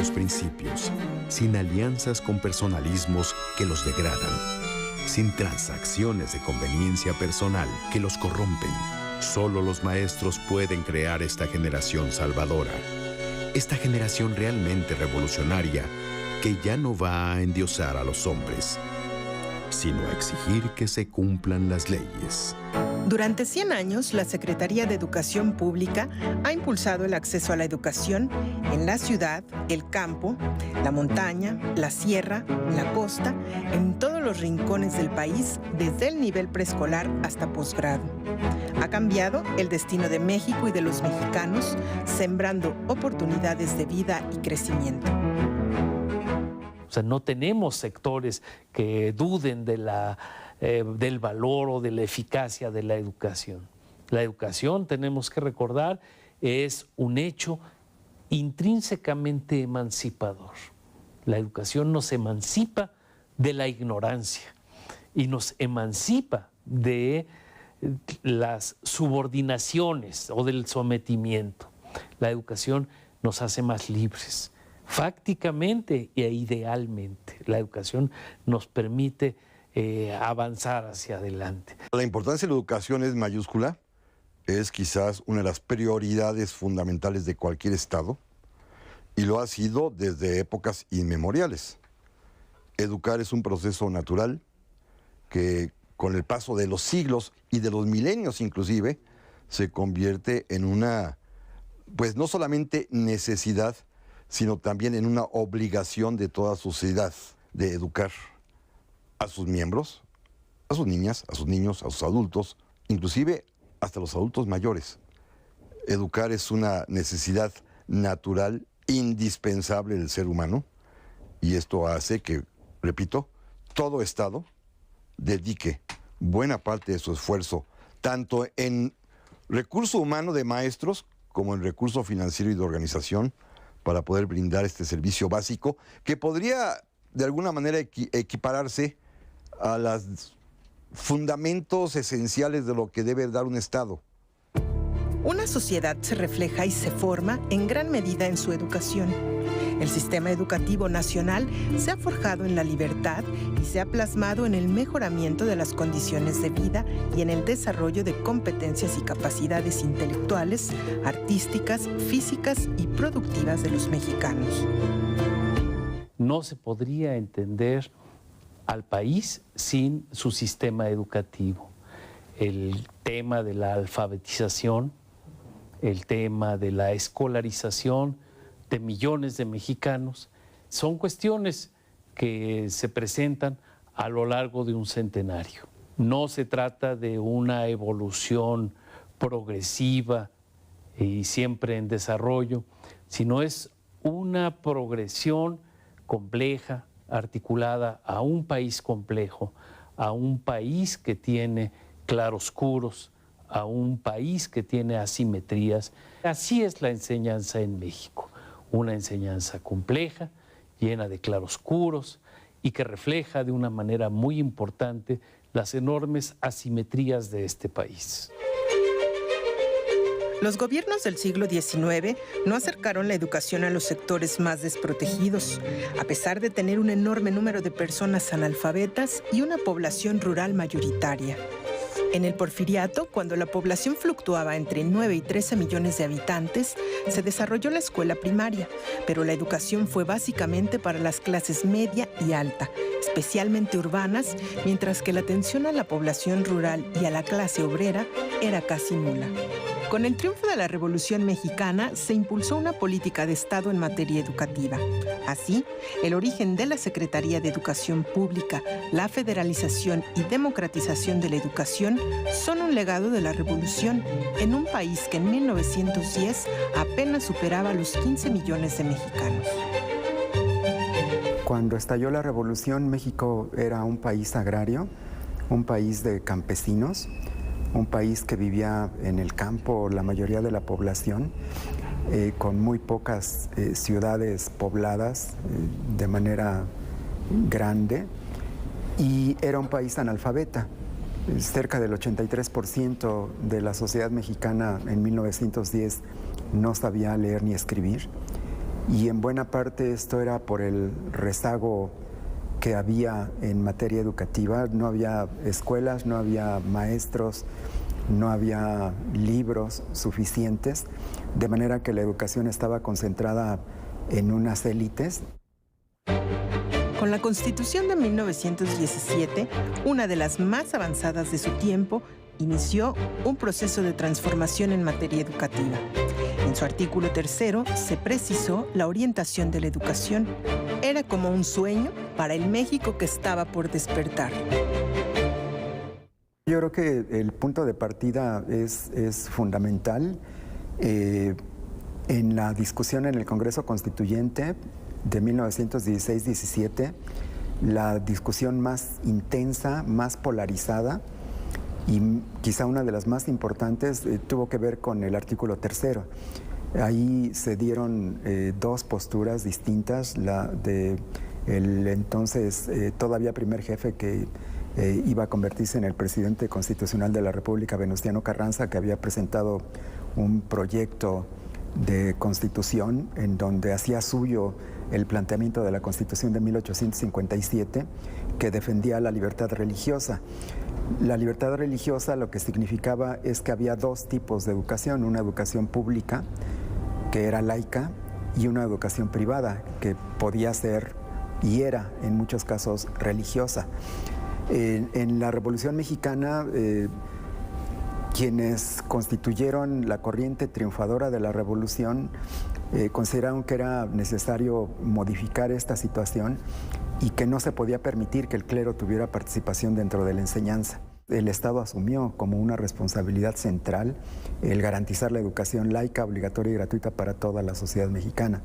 los principios, sin alianzas con personalismos que los degradan, sin transacciones de conveniencia personal que los corrompen. Solo los maestros pueden crear esta generación salvadora, esta generación realmente revolucionaria que ya no va a endiosar a los hombres, sino a exigir que se cumplan las leyes. Durante 100 años, la Secretaría de Educación Pública ha impulsado el acceso a la educación en la ciudad, el campo, la montaña, la sierra, la costa, en todos los rincones del país, desde el nivel preescolar hasta posgrado. Ha cambiado el destino de México y de los mexicanos, sembrando oportunidades de vida y crecimiento. O sea, no tenemos sectores que duden del valor o de la eficacia de la educación. La educación, tenemos que recordar, es un hecho intrínsecamente emancipador. La educación nos emancipa de la ignorancia y nos emancipa de las subordinaciones o del sometimiento. La educación nos hace más libres. Fácticamente e idealmente, la educación nos permite avanzar hacia adelante. La importancia de la educación es mayúscula, es quizás una de las prioridades fundamentales de cualquier Estado y lo ha sido desde épocas inmemoriales. Educar es un proceso natural que con el paso de los siglos y de los milenios inclusive, se convierte en una, pues no solamente necesidad, sino también en una obligación de toda sociedad de educar a sus miembros, a sus niñas, a sus niños, a sus adultos, inclusive hasta los adultos mayores. Educar es una necesidad natural, indispensable del ser humano, y esto hace que, repito, todo Estado dedique buena parte de su esfuerzo, tanto en recurso humano de maestros, como en recurso financiero y de organización, para poder brindar este servicio básico que podría de alguna manera equipararse a los fundamentos esenciales de lo que debe dar un Estado. Una sociedad se refleja y se forma en gran medida en su educación. El sistema educativo nacional se ha forjado en la libertad y se ha plasmado en el mejoramiento de las condiciones de vida y en el desarrollo de competencias y capacidades intelectuales, artísticas, físicas y productivas de los mexicanos. No se podría entender al país sin su sistema educativo. El tema de la alfabetización, el tema de la escolarización de millones de mexicanos, son cuestiones que se presentan a lo largo de un centenario. No se trata de una evolución progresiva y siempre en desarrollo, sino es una progresión compleja, articulada a un país complejo, a un país que tiene claroscuros, a un país que tiene asimetrías. Así es la enseñanza en México, una enseñanza compleja, llena de claroscuros y que refleja de una manera muy importante las enormes asimetrías de este país. Los gobiernos del siglo XIX no acercaron la educación a los sectores más desprotegidos, a pesar de tener un enorme número de personas analfabetas y una población rural mayoritaria. En el Porfiriato, cuando la población fluctuaba entre 9 y 13 millones de habitantes, se desarrolló la escuela primaria, pero la educación fue básicamente para las clases media y alta, especialmente urbanas, mientras que la atención a la población rural y a la clase obrera era casi nula. Con el triunfo de la Revolución Mexicana, se impulsó una política de Estado en materia educativa. Así, el origen de la Secretaría de Educación Pública, la federalización y democratización de la educación son un legado de la Revolución en un país que en 1910 apenas superaba los 15 millones de mexicanos. Cuando estalló la Revolución, México era un país agrario, un país de campesinos, un país que vivía en el campo la mayoría de la población, con muy pocas ciudades pobladas de manera grande, y era un país analfabeta. Cerca del 83% de la sociedad mexicana en 1910 no sabía leer ni escribir, y en buena parte esto era por el rezago que había en materia educativa. No había escuelas, no había maestros, no había libros suficientes, de manera que la educación estaba concentrada en unas élites. Con la Constitución de 1917, una de las más avanzadas de su tiempo, inició un proceso de transformación en materia educativa. En su artículo 3 se precisó la orientación de la educación. Era como un sueño para el México que estaba por despertar. Yo creo que el punto de partida es fundamental. En la discusión en el Congreso Constituyente de 1916-17, la discusión más intensa, más polarizada y quizá una de las más importantes tuvo que ver con el artículo 3. Ahí se dieron dos posturas distintas, la de el entonces todavía primer jefe que iba a convertirse en el presidente constitucional de la República, Venustiano Carranza, que había presentado un proyecto de constitución en donde hacía suyo el planteamiento de la Constitución de 1857, que defendía la libertad religiosa. La libertad religiosa lo que significaba es que había dos tipos de educación: una educación pública, que era laica, y una educación privada, que podía ser y era en muchos casos religiosa. En la Revolución Mexicana, quienes constituyeron la corriente triunfadora de la revolución consideraron que era necesario modificar esta situación y que no se podía permitir que el clero tuviera participación dentro de la enseñanza. El Estado asumió como una responsabilidad central el garantizar la educación laica, obligatoria y gratuita para toda la sociedad mexicana.